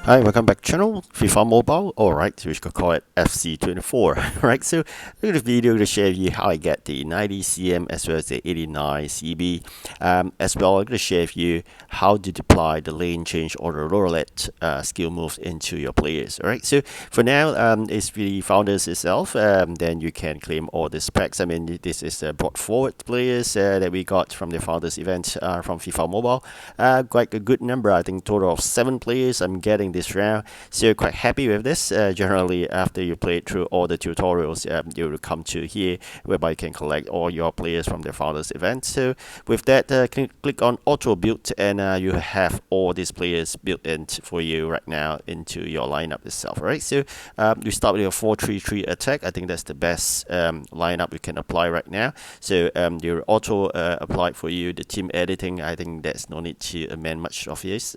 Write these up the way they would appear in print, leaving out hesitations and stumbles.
Hi, welcome back to channel FIFA Mobile. Alright, we could call it FC24. Right, so in this video to share with you how I get the 90 CM as well as the 89 CB. As well, I'm going to share with you how to deploy the lane change or the roulette skill moves into your players. Alright, so for now, it's the founders itself. Then you can claim all the specs. I mean, this is brought forward players that we got from the founders event from FIFA Mobile. Quite a good number, I think total of 7 players I'm getting this round, so quite happy with this. Generally, after you play through all the tutorials, you will come to here whereby you can collect all your players from the founders event. So with that, click on auto build, and you have all these players built in for you right now into your lineup itself. Right, so you start with a 4-3-3 attack. I think that's the best lineup you can apply right now. So your auto applied for you. The team editing, I think there's no need to amend much of this.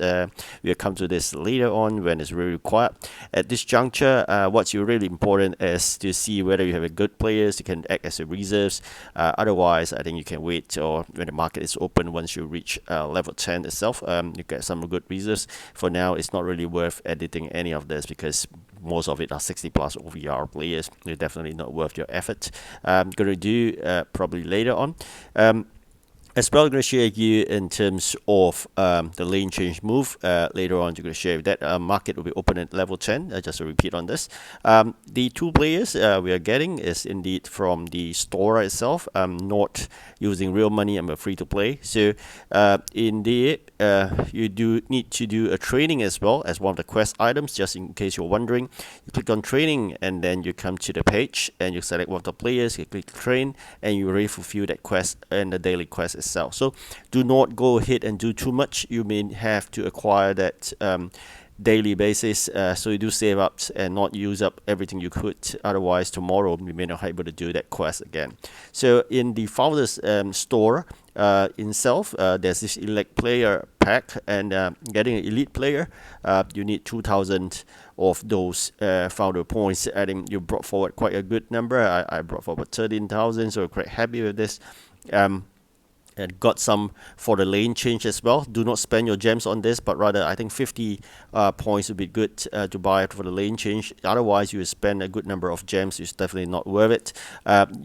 We'll come to this later on when it's really required. At this juncture, what's really important is to see whether you have a good players. You can act as a reserves. Otherwise, I think you can wait, or when the market is open, once you reach level 10 itself, you get some good reserves. For now, it's not really worth editing any of this because most of it are 60 plus OVR players. They're definitely not worth your effort. I'm going to do probably later on. As well, I'm going to share with you in terms of the lane change move. Later on, you're going to share that market will be open at level 10. Just to repeat on this. The 2 players we are getting is indeed from the store itself. I'm not using real money. I'm a free to play. So in there, you do need to do a training as well as one of the quest items, just in case you're wondering. You click on training and then you come to the page and you select one of the players, you click train, and you already fulfill that quest and the daily quest itself. So do not go ahead and do too much. You may have to acquire that daily basis, so you do save up and not use up everything you could. Otherwise, tomorrow you may not be able to do that quest again. So in the founders store itself, there's this elite player pack, and getting an elite player, you need 2,000 of those founder points. I think you brought forward quite a good number. I brought forward 13,000, so quite happy with this. And got some for the lane change as well. Do not spend your gems on this, but rather I think 50 points would be good to buy it for the lane change. Otherwise, you will spend a good number of gems. It's definitely not worth it.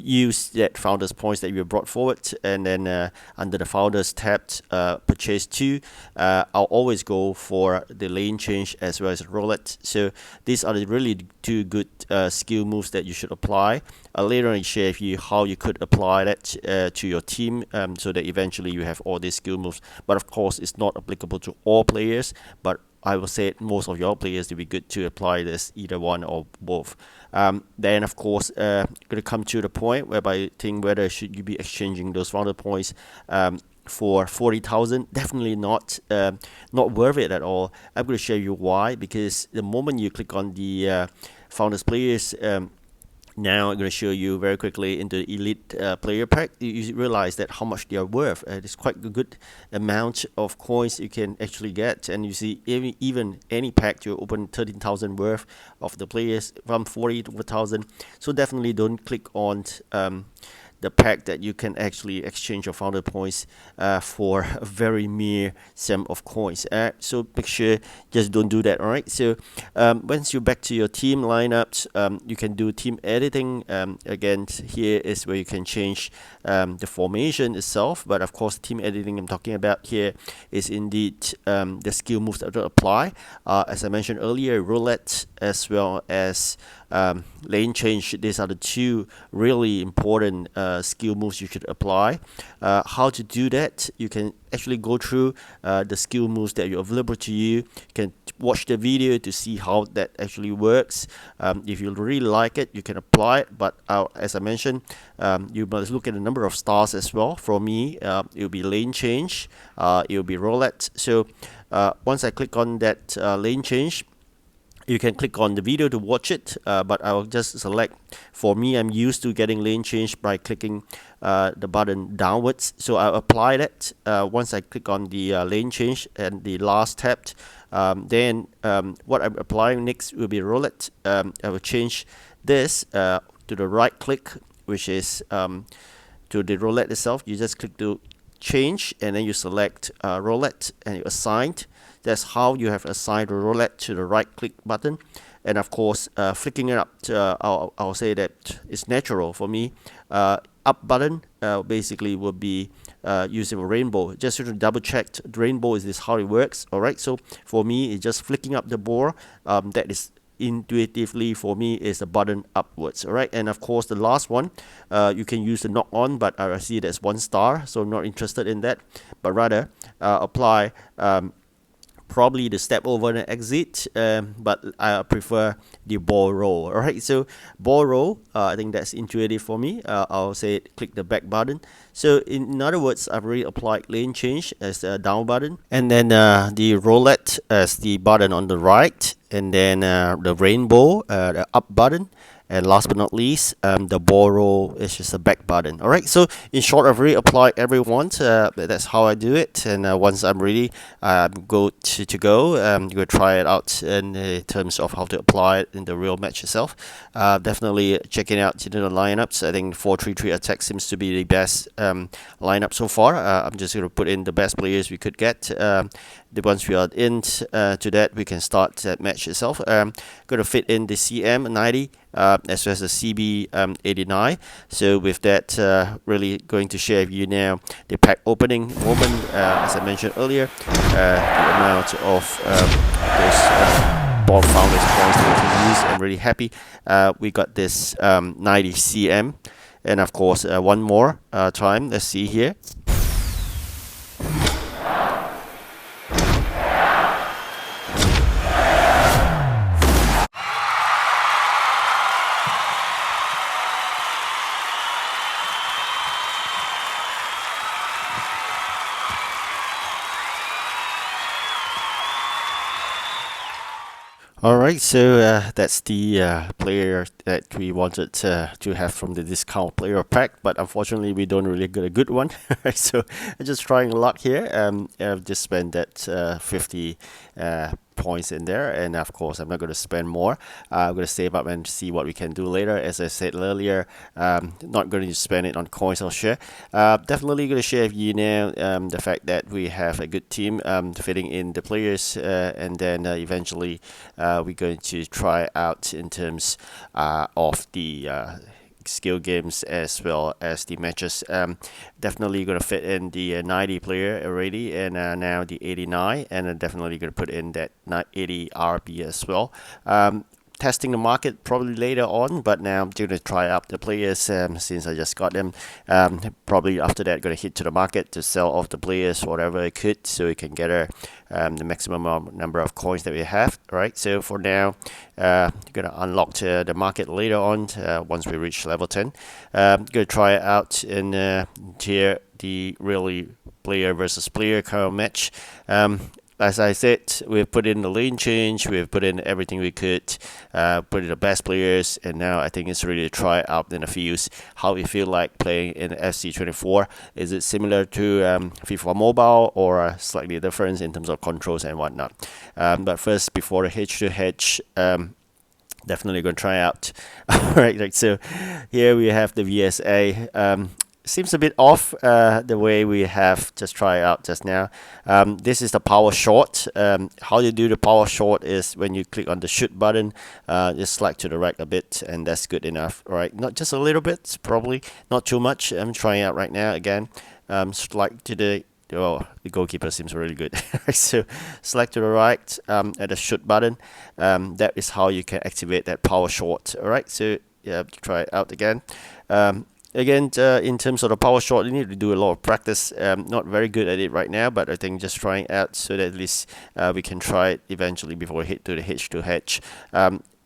Use that founders points that you brought forward, and then under the founders tab, purchase 2. I'll always go for the lane change as well as roulette. So these are the really 2 good skill moves that you should apply. Later on, I share with you how you could apply that to your team, so that eventually you have all these skill moves. But of course, it's not applicable to all players, but I will say most of your players will be good to apply this, either one or both. Then of course, going to come to the point whereby you think whether should you be exchanging those founder points for 40,000. Definitely not worth it at all. I'm going to show you why, because the moment you click on the founders players, now I'm going to show you very quickly into the elite player pack. You realize that how much they are worth. It's quite a good amount of coins you can actually get, and you see even any pack you open 13,000 worth of the players from 40 to 1,000. So definitely don't click on the pack that you can actually exchange your founder points for a very mere sum of coins. So make sure just don't do that. Alright, so once you're back to your team lineups, you can do team editing. Again, here is where you can change the formation itself, but of course team editing I'm talking about here is indeed the skill moves that will apply. As I mentioned earlier, roulette as well as lane change. These are the 2 really important skill moves you should apply. How to do that? You can actually go through the skill moves that are available to you. You can watch the video to see how that actually works. If you really like it, you can apply it, but as I mentioned, you must look at the number of stars as well. For me, it will be lane change, it will be roulette. So once I click on that lane change, you can click on the video to watch it, but I will just select. For me, I'm used to getting lane change by clicking the button downwards, so I'll apply that. Once I click on the lane change and the last tab, then what I'm applying next will be roulette. I will change this to the right click, which is to the roulette itself. You just click to change, and then you select roulette and you assigned. That's how you have assigned the roulette to the right click button. And of course, flicking it up to, I'll say that it's natural for me. Up button basically will be using a rainbow. Just to double check, the rainbow is this how it works. Alright, so for me, it's just flicking up the ball. That is intuitively for me is a button upwards. Alright, and of course the last one, you can use the knock on, but I see that's 1 star, so I'm not interested in that, but rather apply probably the step over and exit, but I prefer the ball roll. Alright, so ball roll, I think that's intuitive for me. I'll say click the back button. So in other words, I've already applied lane change as the down button, and then the roulette as the button on the right, and then the rainbow, the up button, and last but not least, the ball roll is just a back button. Alright, so in short, I've already applied every one. That's how I do it. And once I'm ready, go to go. You try it out in terms of how to apply it in the real match itself. Definitely checking out the lineups. I think 4-3-3 attack seems to be the best lineup so far. I'm just going to put in the best players we could get. Once we are into that, we can start that match itself. Going to fit in the CM 90 as well as the CB 89. So with that, really going to share with you now the pack opening moment. As I mentioned earlier, the amount of those ball founders points that we can use. I'm really happy. We got this 90 CM, and of course one more time. Let's see here. Alright, so that's the player that we wanted to have from the discount player pack, but unfortunately we don't really get a good one. So I'm just trying luck here. I've just spent that 50 points in there, and of course I'm not going to spend more. I'm going to save up and see what we can do later. As I said earlier, not going to spend it on coins or share. Definitely going to share with you now the fact that we have a good team fitting in the players, and then eventually we're going to try out in terms of the skill games as well as the matches. Definitely going to fit in the 90 player already, and now the 89, and definitely going to put in that 80 RB as well. Testing the market probably later on, but now I'm going to try out the players since I just got them. Probably after that, going to hit to the market to sell off the players whatever I could, so we can get the maximum number of coins that we have. Right. So for now, going to unlock the market later on once we reach level 10. Going to try it out in here, the really player versus player kind of match. As I said, we've put in the lane change, we've put in everything we could, put in the best players, and now I think it's ready to try out in the fields how we feel like playing in FC24. Is it similar to FIFA Mobile, or slightly different in terms of controls and whatnot? But first, before the H2H, definitely going to try out. Alright, so here we have the VSA. Seems a bit off the way we have just tried out just now. This is the power shot. How you do the power shot is when you click on the shoot button, just slide to the right a bit, and that's good enough. Right, not just a little bit, probably not too much. I'm trying out right now again. Slide to the goalkeeper seems really good. So select to the right at the shoot button. That is how you can activate that power shot. Alright, so yeah, try it out again. Again, in terms of the power shot, you need to do a lot of practice. Not very good at it right now, but I think just trying out so that at least we can try it eventually before we hit to the H2H.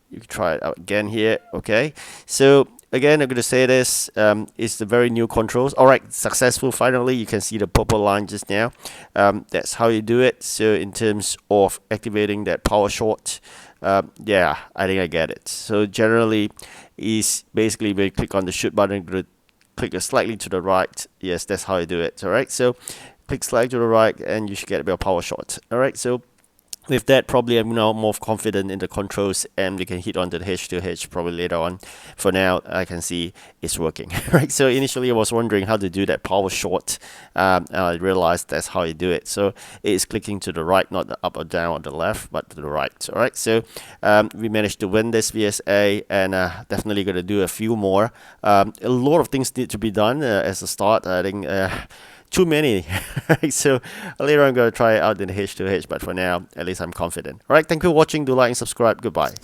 You can try it out again here. Okay, so again, I'm going to say this, it's the very new controls. Alright, successful finally. You can see the purple line just now. That's how you do it. So in terms of activating that power shot, yeah, I think I get it. So generally, is basically when you click on the shoot button, click slightly to the right. Yes, that's how you do it. Alright, so click slightly to the right and you should get a bit of power shot. Alright, so With that, probably I'm now more confident in the controls, and we can hit onto the H2H probably later on. For now, I can see it's working, right? So initially I was wondering how to do that power short. And I realized that's how you do it. So it is clicking to the right, not the up or down or the left, but to the right. All right, so we managed to win this VSA, and definitely going to do a few more. A lot of things need to be done as a start. I think too many. Right? So later I'm going to try it out in the H2H, but for now, at least I'm confident. All right, thank you for watching. Do like and subscribe. Goodbye.